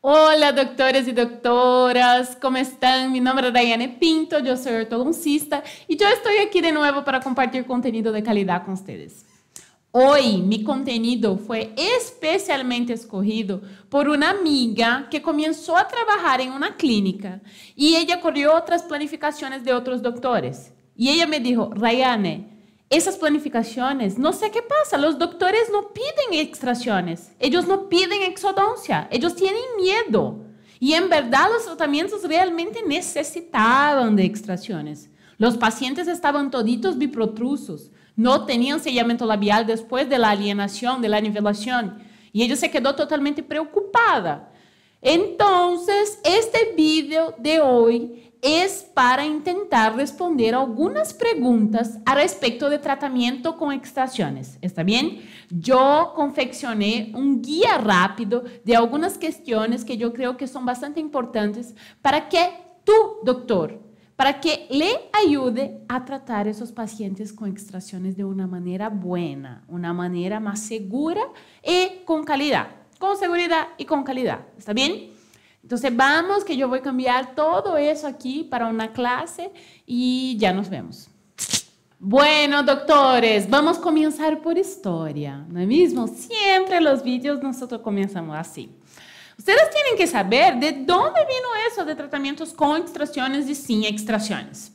Hola, doctores y doctoras, ¿cómo están? Mi nombre es Daiane Pinto, yo soy ortodoncista y yo estoy aquí de nuevo para compartir contenido de calidad con ustedes. Hoy mi contenido fue especialmente escogido por una amiga que comenzó a trabajar en una clínica y ella corrió otras planificaciones de otros doctores. Y ella me dijo, Daiane, esas planificaciones, no sé qué pasa, los doctores no piden extracciones, ellos no piden exodoncia, ellos tienen miedo. Y en verdad los tratamientos realmente necesitaban de extracciones. Los pacientes estaban toditos biprotrusos, no tenían sellamiento labial después de la alienación, de la nivelación. Y ella se quedó totalmente preocupada. Entonces, este video de hoy es para intentar responder algunas preguntas a respecto de tratamiento con extracciones. ¿Está bien? Yo confeccioné un guía rápido de algunas cuestiones que yo creo que son bastante importantes para que tú, doctor, para que le ayude a tratar a esos pacientes con extracciones de una manera buena, una manera más segura y con calidad, con seguridad y con calidad. ¿Está bien? Entonces vamos, que yo voy a cambiar todo eso aquí para una clase y ya nos vemos. Bueno, doctores, vamos a comenzar por historia, ¿no es mismo? Siempre los vídeos nosotros comenzamos así. Ustedes tienen que saber de dónde vino eso de tratamientos con extracciones y sin extracciones.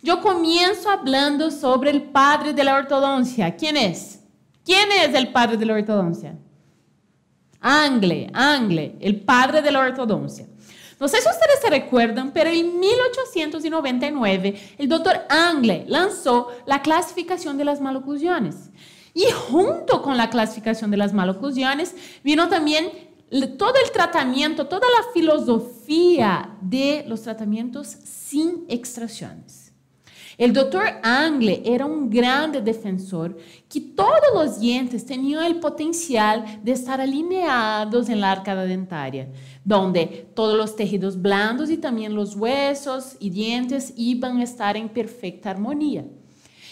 Yo comienzo hablando sobre el padre de la ortodoncia. ¿Quién es? ¿Quién es el padre de la ortodoncia? Angle, el padre de la ortodoncia. No sé si ustedes se recuerdan, pero en 1899 el doctor Angle lanzó la clasificación de las maloclusiones. Y junto con la clasificación de las maloclusiones vino también todo el tratamiento, toda la filosofía de los tratamientos sin extracciones. El doctor Angle era un grande defensor que todos los dientes tenían el potencial de estar alineados en la arcada dentaria, donde todos los tejidos blandos y también los huesos y dientes iban a estar en perfecta armonía.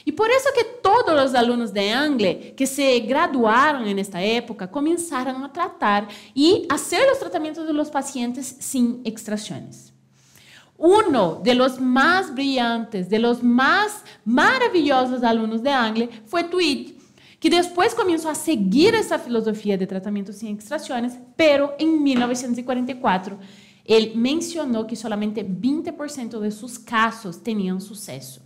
Y por eso que todos los alumnos de Angle que se graduaron en esta época comenzaron a tratar y hacer los tratamientos de los pacientes sin extracciones. Uno de los más brillantes, de los más maravillosos alumnos de Angle fue Tweed, que después comenzó a seguir esa filosofía de tratamiento sin extracciones, pero en 1944 él mencionó que solamente 20% de sus casos tenían suceso.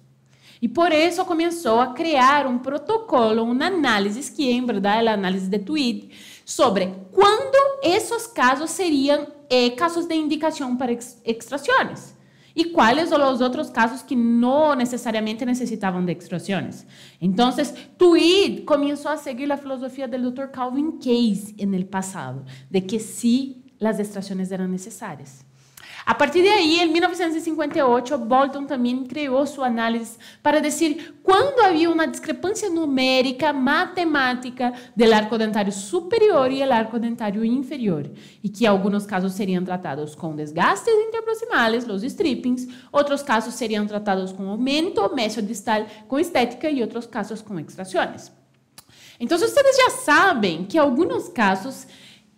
Y por eso comenzó a crear un protocolo, un análisis, que en verdad es el análisis de Tweed, sobre cuándo esos casos serían casos de indicación para extracciones. ¿Y cuáles son los otros casos que no necesariamente necesitaban de extracciones? Entonces, Tweed comenzó a seguir la filosofía del Dr. Calvin Case en el pasado, de que sí las extracciones eran necesarias. A partir de ahí, en 1958, Bolton también creó su análisis para decir cuándo había una discrepancia numérica, matemática, del arco dentario superior y el arco dentario inferior, y que algunos casos serían tratados con desgastes interproximales, los strippings, otros casos serían tratados con aumento mesiodistal, con estética, y otros casos con extracciones. Entonces, ustedes ya saben que algunos casos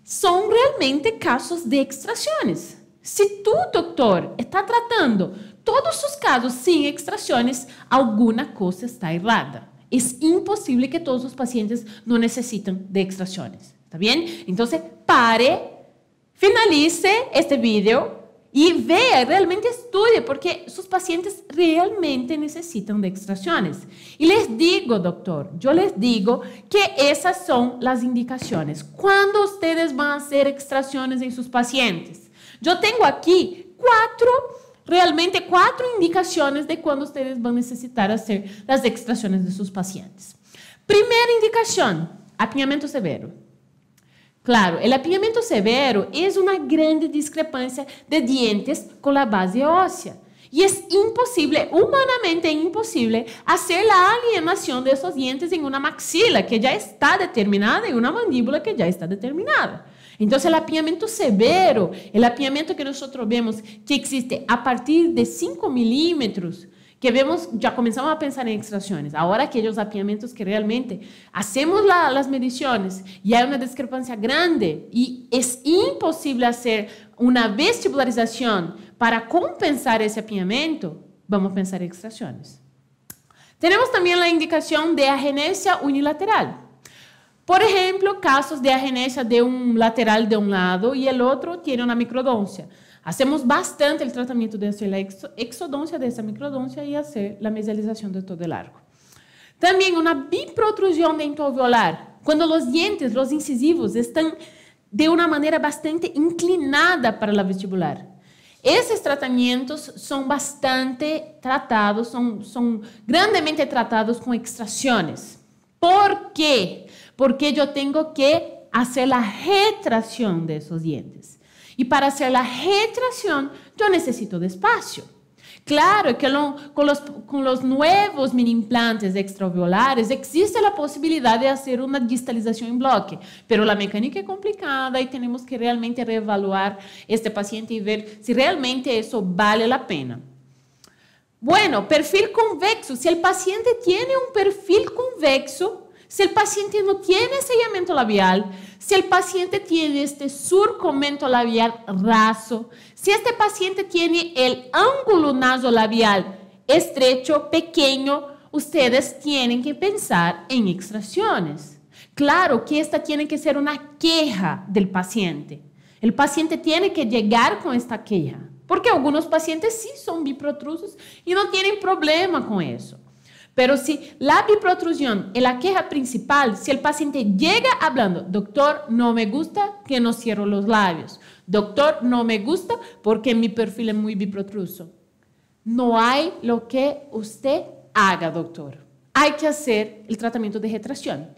son realmente casos de extracciones. Si tú, doctor, está tratando todos sus casos sin extracciones, alguna cosa está errada. Es imposible que todos los pacientes no necesitan de extracciones. ¿Está bien? Entonces, pare, finalice este video y vea, realmente estudie, porque sus pacientes realmente necesitan de extracciones. Y les digo, doctor, yo les digo que esas son las indicaciones. ¿Cuándo ustedes van a hacer extracciones en sus pacientes? Yo tengo aquí realmente cuatro indicaciones de cuando ustedes van a necesitar hacer las extracciones de sus pacientes. Primera indicación, apiñamiento severo. Claro, el apiñamiento severo es una grande discrepancia de dientes con la base ósea. Y es imposible, humanamente imposible, hacer la alienación de esos dientes en una maxila que ya está determinada y una mandíbula que ya está determinada. Entonces, el apiñamiento severo, el apiñamiento que nosotros vemos que existe a partir de 5 milímetros, que vemos, ya comenzamos a pensar en extracciones. Ahora aquellos apiamientos que realmente hacemos las mediciones y hay una discrepancia grande y es imposible hacer una vestibularización para compensar ese apiamiento, vamos a pensar en extracciones. Tenemos también la indicación de agenesia unilateral. Por ejemplo, casos de agenesia de un lateral de un lado y el otro tiene una microdoncia. Hacemos bastante el tratamiento de hacer la exodoncia de esa microdoncia y hacer la mesialización de todo el arco. También una biprotrusión dentoalveolar, cuando los dientes, los incisivos, están de una manera bastante inclinada para la vestibular. Esos tratamientos son bastante tratados, son grandemente tratados con extracciones. ¿Por qué? Porque yo tengo que hacer la retracción de esos dientes. Y para hacer la retracción, yo necesito de espacio. Claro que con los nuevos mini implantes extraalveolares existe la posibilidad de hacer una distalización en bloque, pero la mecánica es complicada y tenemos que realmente reevaluar este paciente y ver si realmente eso vale la pena. Bueno, perfil convexo. Si el paciente tiene un perfil convexo, si el paciente no tiene sellamiento labial, si el paciente tiene este surcomento labial raso, si este paciente tiene el ángulo nasolabial estrecho, pequeño, ustedes tienen que pensar en extracciones. Claro que esta tiene que ser una queja del paciente. El paciente tiene que llegar con esta queja, porque algunos pacientes sí son biprotrusos y no tienen problema con eso. Pero si la biprotrusión es la queja principal, si el paciente llega hablando, doctor, no me gusta que no cierro los labios, doctor, no me gusta porque mi perfil es muy biprotruso, no hay lo que usted haga, doctor. Hay que hacer el tratamiento de retracción,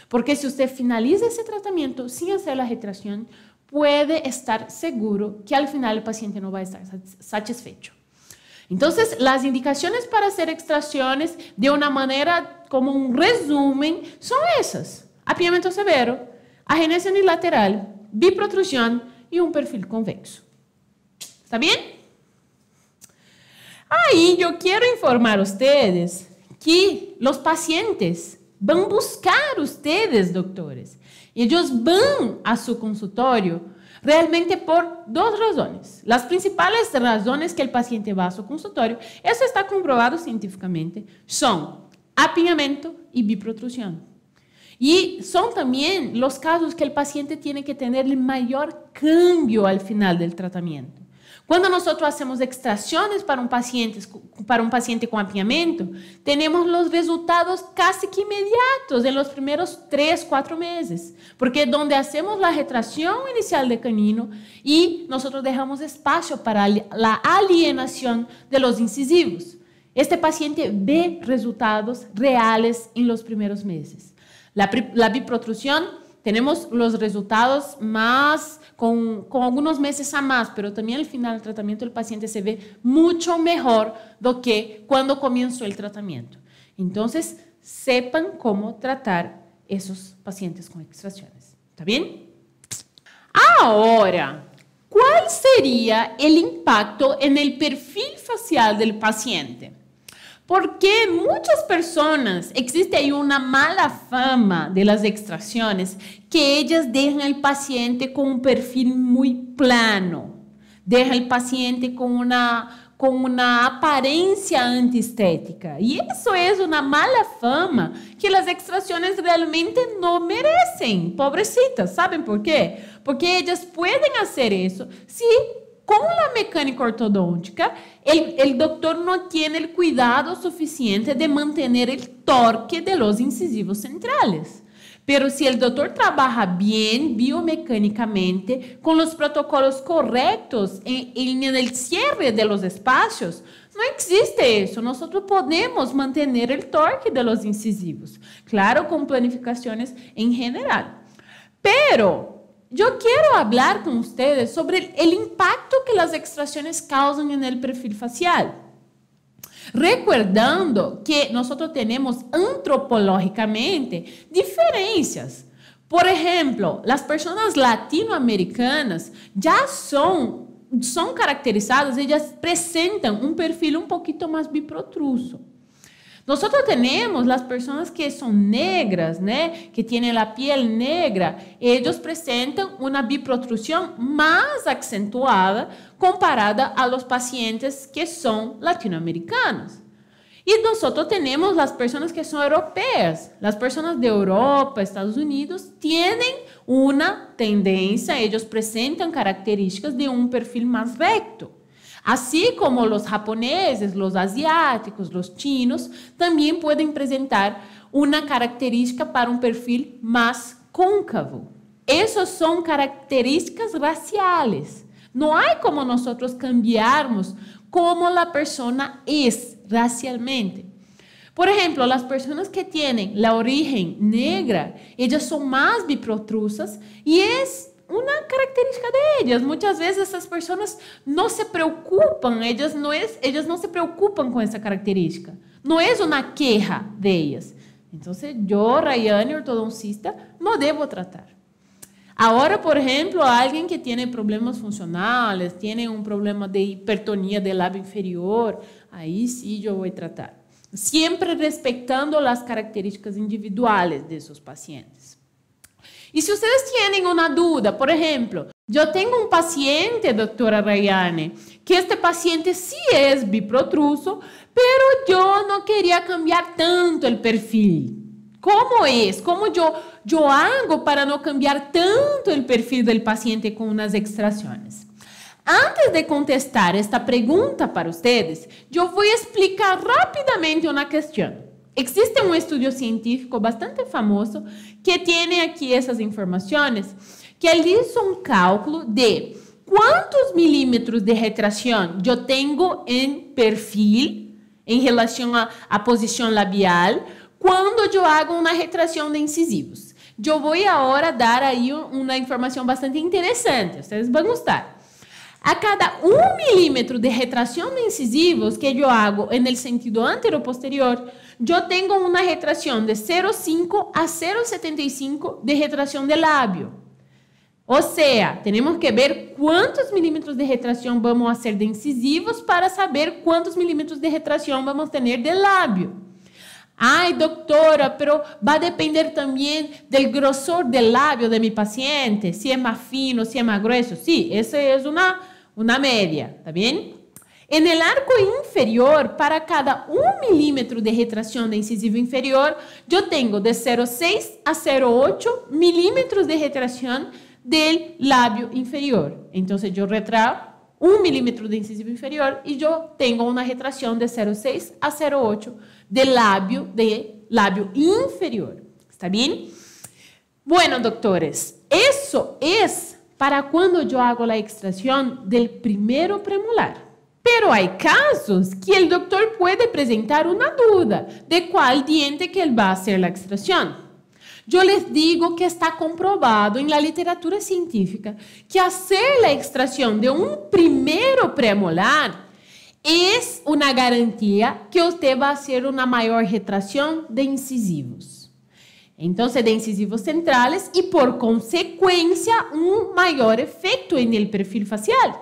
porque si usted finaliza ese tratamiento sin hacer la retracción, puede estar seguro que al final el paciente no va a estar satisfecho. Entonces, las indicaciones para hacer extracciones de una manera como un resumen son esas: apiamiento severo, agenesia unilateral, biprotrusión y un perfil convexo. ¿Está bien? Ahí yo quiero informar a ustedes que los pacientes van a buscar ustedes, doctores. Ellos van a su consultorio realmente por dos razones. Las principales razones que el paciente va a su consultorio, eso está comprobado científicamente, son apiamiento y biprotrusión. Y son también los casos que el paciente tiene que tener el mayor cambio al final del tratamiento. Cuando nosotros hacemos extracciones para un paciente con apiamiento, tenemos los resultados casi que inmediatos en los primeros 3, 4 meses, porque es donde hacemos la retracción inicial de canino y nosotros dejamos espacio para la alienación de los incisivos. Este paciente ve resultados reales en los primeros meses. La biprotrusión, tenemos los resultados más con algunos meses a más, pero también al final del tratamiento el paciente se ve mucho mejor do que cuando comenzó el tratamiento. Entonces, sepan cómo tratar esos pacientes con extracciones. ¿Está bien? Ahora, ¿cuál sería el impacto en el perfil facial del paciente? Porque muchas personas, existe ahí una mala fama de las extracciones, que ellas dejan al paciente con un perfil muy plano, dejan al paciente con una apariencia antiestética. Y eso es una mala fama que las extracciones realmente no merecen, pobrecitas. ¿Saben por qué? Porque ellas pueden hacer eso si con la mecánica ortodôntica, el doctor no tiene el cuidado suficiente de mantener el torque de los incisivos centrales. Pero si el doctor trabaja bien biomecánicamente, con los protocolos correctos en el cierre de los espacios, no existe eso. Nosotros podemos mantener el torque de los incisivos. Claro, con planificaciones en general. Pero yo quiero hablar con ustedes sobre el impacto que las extracciones causan en el perfil facial. Recordando que nosotros tenemos antropológicamente diferencias. Por ejemplo, las personas latinoamericanas ya son son caracterizadas, ellas presentan un perfil un poquito más biprotruso. Nosotros tenemos las personas que son negras, ¿no? Que tienen la piel negra. Ellos presentan una biprotrusión más acentuada comparada a los pacientes que son latinoamericanos. Y nosotros tenemos las personas que son europeas. Las personas de Europa, Estados Unidos, tienen una tendencia, ellos presentan características de un perfil más recto. Así como los japoneses, los asiáticos, los chinos, también pueden presentar una característica para un perfil más cóncavo. Esas son características raciales. No hay como nosotros cambiarmos cómo la persona es racialmente. Por ejemplo, las personas que tienen la origen negra, ellas son más biprotrusas y es una característica de ellas. Muchas veces esas personas no se preocupan, ellas no se preocupan con esa característica. No es una queja de ellas. Entonces, yo, Rayane, ortodoncista, no debo tratar. Ahora, por ejemplo, alguien que tiene problemas funcionales, tiene un problema de hipertonía del labio inferior, ahí sí yo voy a tratar. Siempre respetando las características individuales de esos pacientes. Y si ustedes tienen una duda, por ejemplo, yo tengo un paciente, doctora Rayane, que este paciente sí es biprotruso, pero yo no quería cambiar tanto el perfil. ¿Cómo es? ¿Cómo yo hago para no cambiar tanto el perfil del paciente con unas extracciones? Antes de contestar esta pregunta para ustedes, yo voy a explicar rápidamente una cuestión. Existe un estudio científico bastante famoso que tiene aquí esas informaciones, que él hizo un cálculo de cuántos milímetros de retracción yo tengo en perfil en relación a posición labial cuando yo hago una retracción de incisivos. Yo voy ahora a dar ahí una información bastante interesante, ustedes van a gustar. A cada 1 milímetro de retracción de incisivos que yo hago en el sentido anteroposterior, yo tengo una retracción de 0,5 a 0,75 de retracción de labio. O sea, tenemos que ver cuántos milímetros de retracción vamos a hacer de incisivos para saber cuántos milímetros de retracción vamos a tener de labio. Ay, doctora, pero va a depender también del grosor del labio de mi paciente, si es más fino, si es más grueso. Sí, esa es una media, ¿está bien? En el arco inferior, para cada 1 milímetro de retracción de incisivo inferior, yo tengo de 0,6 a 0,8 milímetros de retracción del labio inferior. Entonces, yo retrago 1 milímetro de incisivo inferior y yo tengo una retracción de 0,6 a 0,8 de labio inferior. ¿Está bien? Bueno, doctores, eso es para cuando yo hago la extracción del primero premolar. Pero hay casos que el doctor puede presentar una duda de cuál diente que él va a hacer la extracción. Yo les digo que está comprobado en la literatura científica que hacer la extracción de un primero premolar es una garantía que usted va a hacer una mayor retracción de incisivos. Entonces, de incisivos centrales y por consecuencia un mayor efecto en el perfil facial.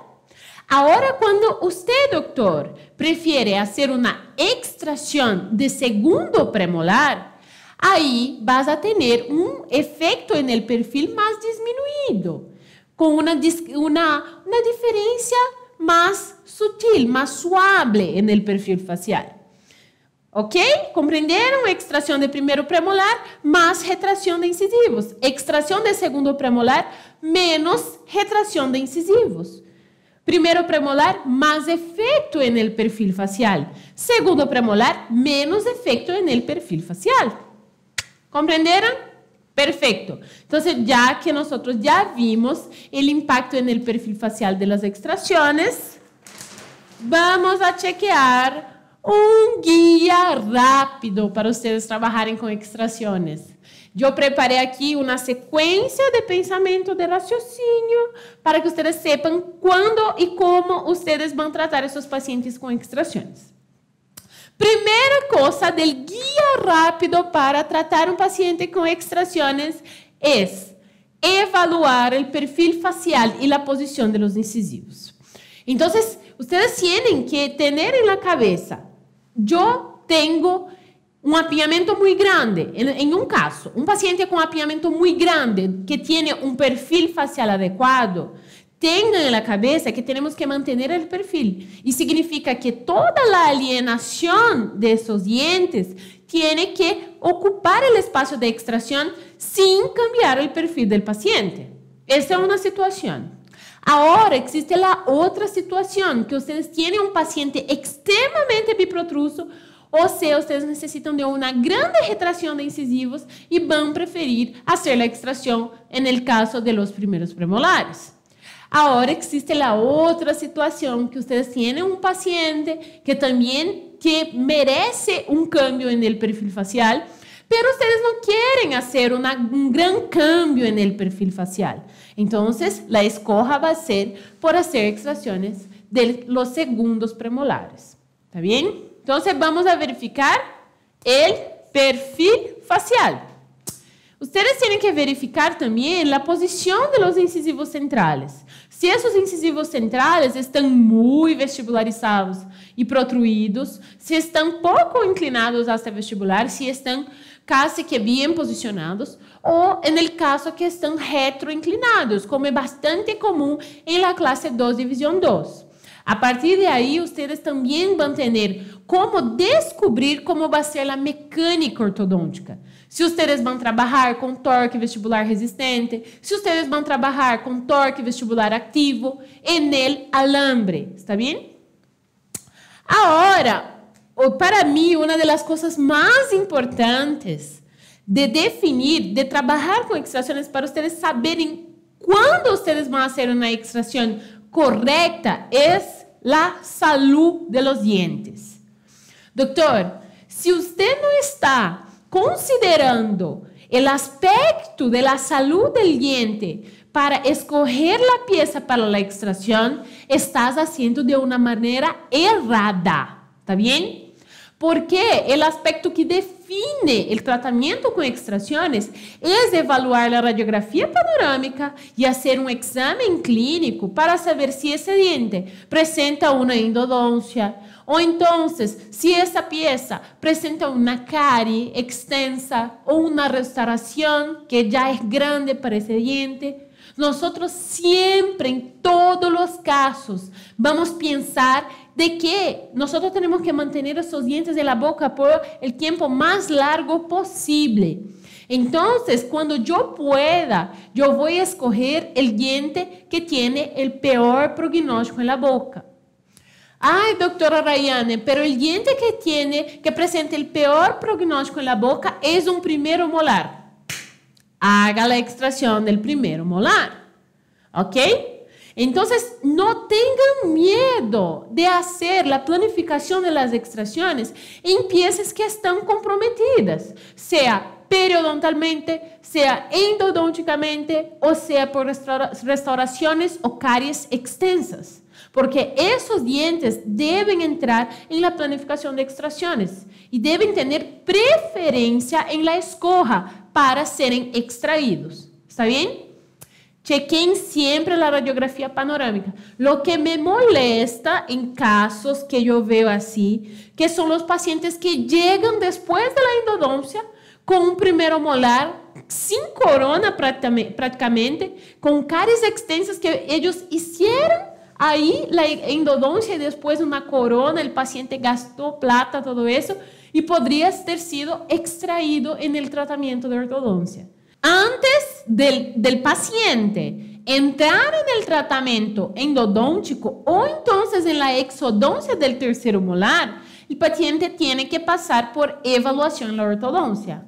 Ahora, cuando usted, doctor, prefiere hacer una extracción de segundo premolar, ahí vas a tener un efecto en el perfil más disminuido, con una diferencia más sutil, más suave en el perfil facial. ¿Ok? ¿Comprendieron? Extracción de primero premolar más retracción de incisivos. Extracción de segundo premolar menos retracción de incisivos. Primero premolar, más efecto en el perfil facial. Segundo premolar, menos efecto en el perfil facial. ¿Comprendieron? Perfecto. Entonces, ya que nosotros ya vimos el impacto en el perfil facial de las extracciones, vamos a chequear un guía rápido para ustedes trabajarem con extracciones. Yo preparé aquí una secuencia de pensamiento, de raciocinio, para que ustedes sepan cuándo y cómo ustedes van a tratar a esos pacientes con extracciones. Primera cosa del guía rápido para tratar un paciente con extracciones es evaluar el perfil facial y la posición de los incisivos. Entonces, ustedes tienen que tener en la cabeza, yo tengo un apiñamiento muy grande. En un caso, un paciente con apiñamiento muy grande que tiene un perfil facial adecuado, tengan en la cabeza que tenemos que mantener el perfil. Y significa que toda la alienación de esos dientes tiene que ocupar el espacio de extracción sin cambiar el perfil del paciente. Esa es una situación. Ahora existe la otra situación, que ustedes tienen un paciente extremadamente biprotruso, o sea, ustedes necesitan de una grande retracción de incisivos y van a preferir hacer la extracción en el caso de los primeros premolares. Ahora existe la otra situación, que ustedes tienen un paciente que también merece un cambio en el perfil facial, pero ustedes no quieren hacer un gran cambio en el perfil facial. Entonces, la escoja va a ser por hacer extracciones de los segundos premolares. ¿Está bien? Entonces, vamos a verificar el perfil facial. Ustedes tienen que verificar también la posición de los incisivos centrales. Si esos incisivos centrales están muy vestibularizados y protruidos, si están poco inclinados hacia vestibular, si están casi que bien posicionados, o en el caso que están retroinclinados, como es bastante común en la clase 2, división 2. A partir de ahí, ustedes también van a tener cómo descubrir cómo va a ser la mecánica ortodôntica. Si ustedes van a trabajar con torque vestibular resistente, si ustedes van a trabajar con torque vestibular activo en el alambre, ¿está bien? Ahora, para mí, una de las cosas más importantes de definir, de trabajar con extracciones para ustedes saberem cuándo ustedes van a hacer una extracción correcta es la salud de los dientes. Doctor, si usted no está considerando el aspecto de la salud del diente para escoger la pieza para la extracción, estás haciendo de una manera errada, ¿está bien? Porque el aspecto que define el tratamiento con extracciones es evaluar la radiografía panorámica y hacer un examen clínico para saber si ese diente presenta una endodoncia o entonces si esa pieza presenta una carie extensa o una restauración que ya es grande para ese diente. Nosotros siempre, en todos los casos, vamos a pensar de que nosotros tenemos que mantener esos dientes de la boca por el tiempo más largo posible. Entonces, cuando yo pueda, yo voy a escoger el diente que tiene el peor prognóstico en la boca. Ay, doctora Rayane, pero el diente que presenta el peor prognóstico en la boca es un primero molar. Haga la extracción del primero molar, ¿ok? Entonces, no tengan miedo de hacer la planificación de las extracciones en piezas que están comprometidas, sea periodontalmente, sea endodônticamente, o sea por restauraciones o caries extensas. Porque esos dientes deben entrar en la planificación de extracciones y deben tener preferencia en la escoja para serem extraídos. ¿Está bien? Chequen siempre la radiografía panorámica. Lo que me molesta en casos que yo veo así, que son los pacientes que llegan después de la endodoncia con un primero molar sin corona prácticamente, con caries extensas que ellos hicieron ahí la endodoncia y después una corona, el paciente gastó plata, todo eso, y podría ter sido extraído en el tratamiento de ortodoncia. Antes del paciente entrar en el tratamiento endodôntico o entonces en la exodoncia del tercero molar, el paciente tiene que pasar por evaluación en la ortodoncia.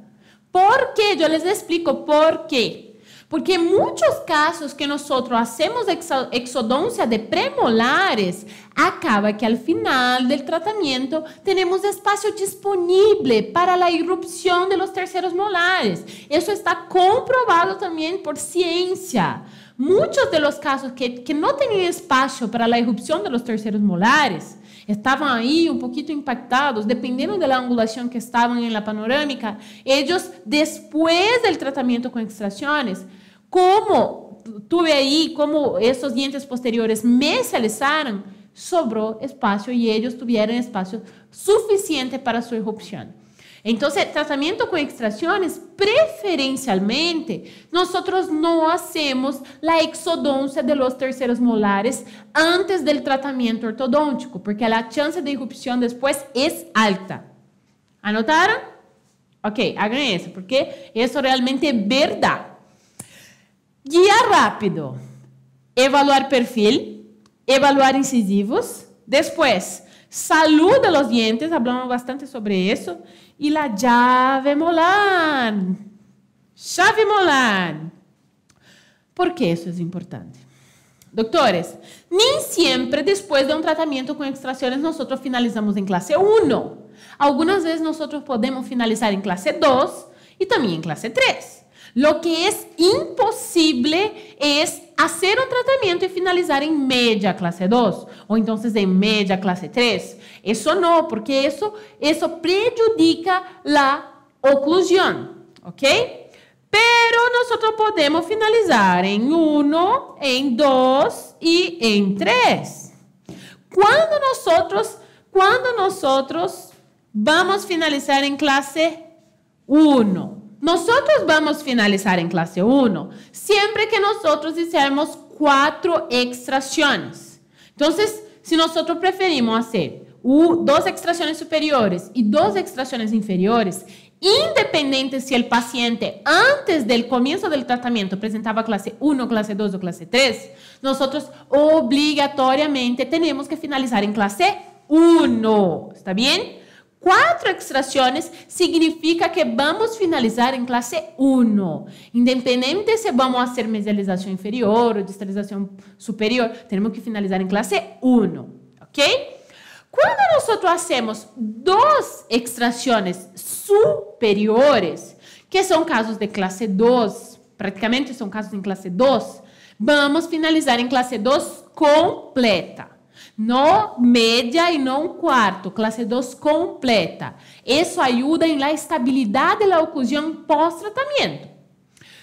¿Por qué? Yo les explico por qué. Porque en muchos casos que nosotros hacemos exodoncia de premolares, acaba que al final del tratamiento tenemos espacio disponible para la irrupción de los terceros molares. Eso está comprobado también por ciencia. Muchos de los casos que no tenían espacio para la irrupción de los terceros molares, estaban ahí un poquito impactados, dependiendo de la angulación que estaban en la panorámica, ellos después del tratamiento con extracciones, como tuve ahí como esos dientes posteriores me se alisaron, sobró espacio y ellos tuvieron espacio suficiente para su erupción. Entonces, tratamiento con extracciones, preferencialmente, nosotros no hacemos la exodoncia de los terceros molares antes del tratamiento ortodôntico, porque la chance de irrupción después es alta. ¿Anotaron? Ok, hagan eso, porque eso realmente es verdad. Guía rápido. Evaluar perfil, evaluar incisivos, después, salud de los dientes, hablamos bastante sobre eso, y la llave molar. Chave molar. ¿Por qué eso es importante? Doctores, nem sempre después de un tratamiento con extracciones nosotros finalizamos en clase 1. Algunas veces nosotros podemos finalizar en clase 2 y también en clase 3. Lo que es imposible es hacer un tratamiento y finalizar en media clase 2 o entonces en media clase 3. Eso no, porque eso prejudica la oclusión, ¿ok? Pero nosotros podemos finalizar en 1, en 2 y en 3. Cuando nosotros vamos a finalizar en clase 1, nosotros vamos a finalizar en clase 1 siempre que nosotros hiciéramos 4 extracciones. Entonces, si nosotros preferimos hacer 2 extracciones superiores y 2 extracciones inferiores, independiente si el paciente antes del comienzo del tratamiento presentaba clase 1, clase 2 o clase 3, nosotros obligatoriamente tenemos que finalizar en clase 1. ¿Está bien? 4 extracciones significa que vamos a finalizar en clase 1. Independiente si vamos a hacer mesialización inferior o distalización superior, tenemos que finalizar en clase 1. ¿Ok? Cuando nosotros hacemos 2 extracciones superiores, que son casos de clase 2, prácticamente son casos en clase 2, vamos a finalizar en clase 2 completa. No media y no un cuarto, clase 2 completa. Eso ayuda en la estabilidad de la oclusión post-tratamiento.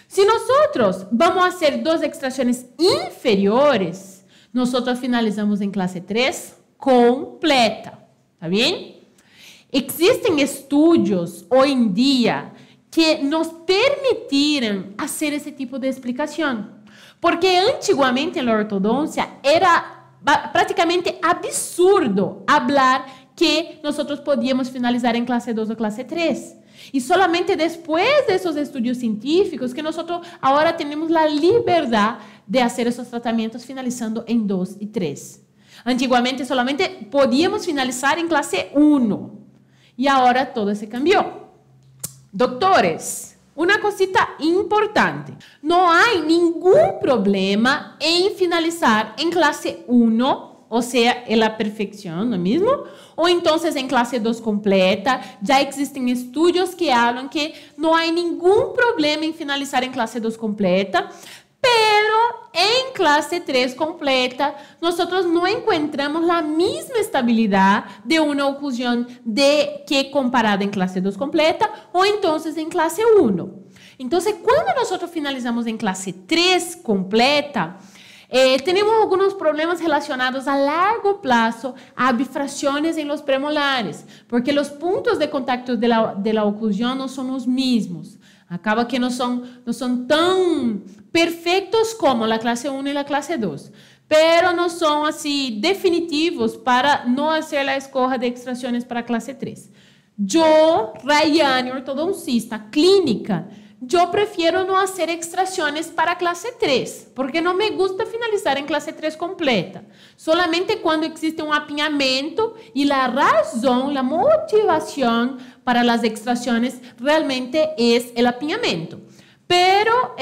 Si nosotros vamos a hacer 2 extracciones inferiores, nosotros finalizamos en clase 3 completa. ¿Está bien? Existen estudios hoy en día que nos permitiram hacer ese tipo de explicación. Porque antiguamente en la ortodoncia era prácticamente absurdo hablar que nosotros podíamos finalizar en clase 2 o clase 3. Y solamente después de esos estudios científicos que nosotros ahora tenemos la libertad de hacer esos tratamientos finalizando en 2 y 3. Antiguamente solamente podíamos finalizar en clase 1. Y ahora todo se cambió. Doctores, una cosita importante. No hay ningún problema en finalizar en clase 1, o sea, en la perfección, ¿no es mismo? O entonces en clase 2 completa. Ya existen estudios que hablan que no hay ningún problema en finalizar en clase 2 completa. Pero en clase 3 completa, nosotros no encontramos la misma estabilidad de una oclusión que comparada en clase 2 completa o entonces en clase 1. Entonces, cuando nosotros finalizamos en clase 3 completa, tenemos algunos problemas relacionados a largo plazo a bifracciones en los premolares, porque los puntos de contacto de la oclusión no son los mismos. Acaba que no son tan perfectos como la clase 1 y la clase 2, pero no son así definitivos para no hacer la escoja de extracciones para clase 3. Yo, Rayane, ortodoncista clínica, yo prefiero no hacer extracciones para clase 3, porque no me gusta finalizar en clase 3 completa. Solamente cuando existe un apinhamento y la razón, la motivación para las extracciones realmente es el apinhamento. Pero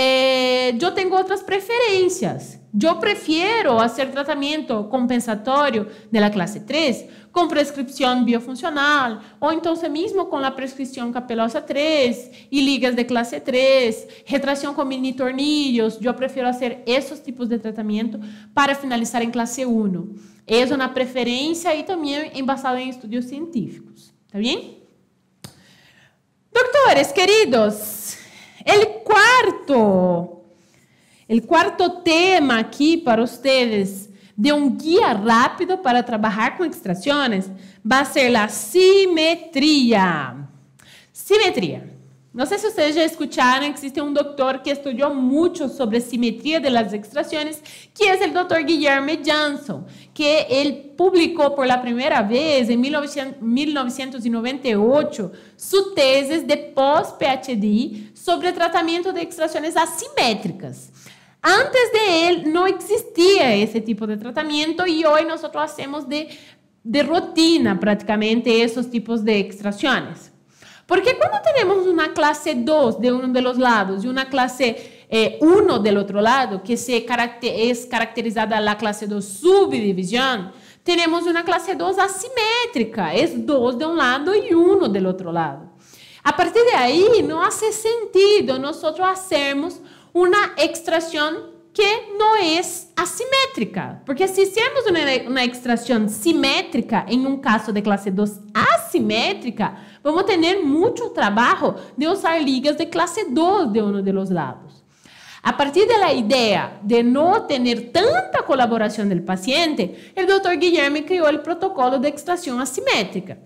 yo tengo otras preferencias. Yo prefiero hacer tratamiento compensatorio de la clase 3 con prescripción biofuncional o entonces mismo con la prescripción capelosa 3 y ligas de clase 3, retracción con mini tornillos. Yo prefiero hacer esos tipos de tratamiento para finalizar en clase 1. Es una preferencia y también basada en estudios científicos. ¿Está bien? Doctores queridos, el cuarto El cuarto tema aquí para ustedes de un guía rápido para trabajar con extracciones va a ser la simetría. Simetría. No sé si ustedes ya escucharon, existe un doctor que estudió mucho sobre simetría de las extracciones, que es el doctor Guilherme Jansson, que él publicó por la primera vez en 1998 su tesis de post-PhD sobre tratamiento de extracciones asimétricas. Antes de él no existía ese tipo de tratamiento y hoy nosotros hacemos de rutina prácticamente esos tipos de extracciones. Porque cuando tenemos una clase 2 de uno de los lados y una clase 1 del otro lado, que es caracterizada la clase 2 subdivisión, tenemos una clase 2 asimétrica, es 2 de un lado y 1 del otro lado. A partir de ahí, no hace sentido nosotros hacermos una extracción que no es asimétrica, porque si hacemos una extracción simétrica en un caso de clase 2 asimétrica, vamos a tener mucho trabajo de usar ligas de clase 2 de uno de los lados. A partir de la idea de no tener tanta colaboración del paciente, el doctor Guilherme creó el protocolo de extracción asimétrica.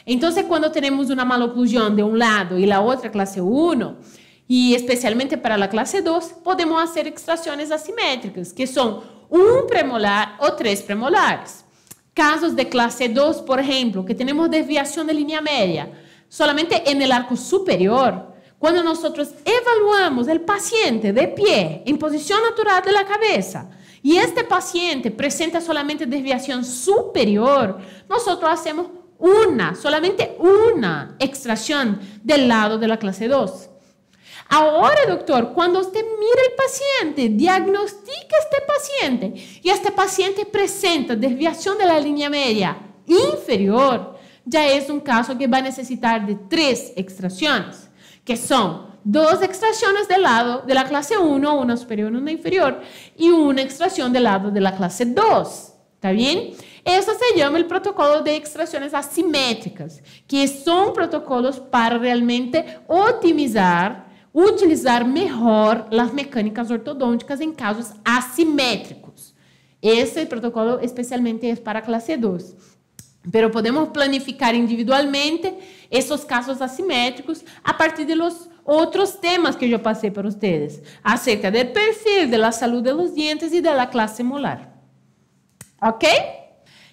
Entonces, cuando tenemos una maloclusión de un lado y la otra clase 1, y especialmente para la clase 2, podemos hacer extracciones asimétricas, que son un premolar o 3 premolares. Casos de clase 2, por ejemplo, que tenemos desviación de línea media, solamente en el arco superior, cuando nosotros evaluamos el paciente de pie, en posición natural de la cabeza, y este paciente presenta solamente desviación superior, nosotros hacemos solamente una extracción del lado de la clase 2. Ahora, doctor, cuando usted mira el paciente, diagnostica este paciente y este paciente presenta desviación de la línea media inferior, ya es un caso que va a necesitar de 3 extracciones, que son 2 extracciones del lado de la clase 1, una superior y una inferior, y una extracción del lado de la clase 2. ¿Está bien? Eso se llama el protocolo de extracciones asimétricas, que son protocolos para realmente utilizar mejor las mecánicas ortodônticas en casos asimétricos. Ese protocolo especialmente es para clase 2. Pero podemos planificar individualmente esos casos asimétricos a partir de los otros temas que yo pasé para ustedes, acerca del perfil, de la salud de los dientes y de la clase molar. ¿Ok?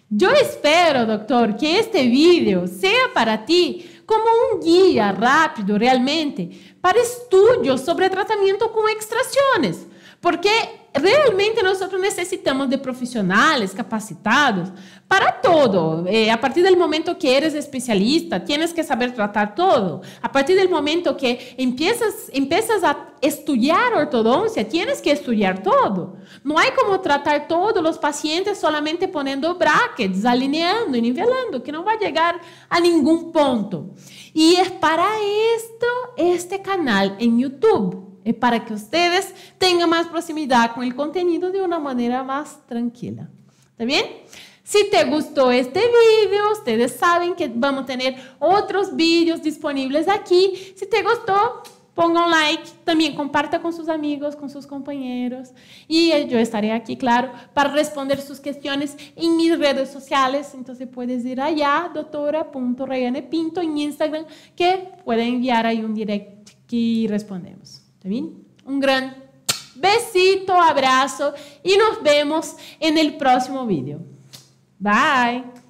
Yo espero, doctor, que este video sea para ti como un guía rápido realmente para estudios sobre tratamiento con extracciones, porque realmente nosotros necesitamos de profesionales capacitados para todo. A partir del momento que eres especialista, tienes que saber tratar todo. A partir del momento que empiezas a estudiar ortodoncia, tienes que estudiar todo. No hay como tratar todos los pacientes solamente poniendo brackets, alineando y nivelando, que no va a llegar a ningún punto. Y es para esto este canal en YouTube. Es para que ustedes tengan más proximidad con el contenido de una manera más tranquila. ¿Está bien? Si te gustó este video, ustedes saben que vamos a tener otros videos disponibles aquí. Si te gustó, ponga un like, también comparta con sus amigos, con sus compañeros. Y yo estaré aquí, claro, para responder sus cuestiones en mis redes sociales. Entonces puedes ir allá, doctora.rayane.pinto en Instagram, que pueden enviar ahí un direct que respondemos. ¿Está bien? Un gran besito, abrazo y nos vemos en el próximo video. Bye.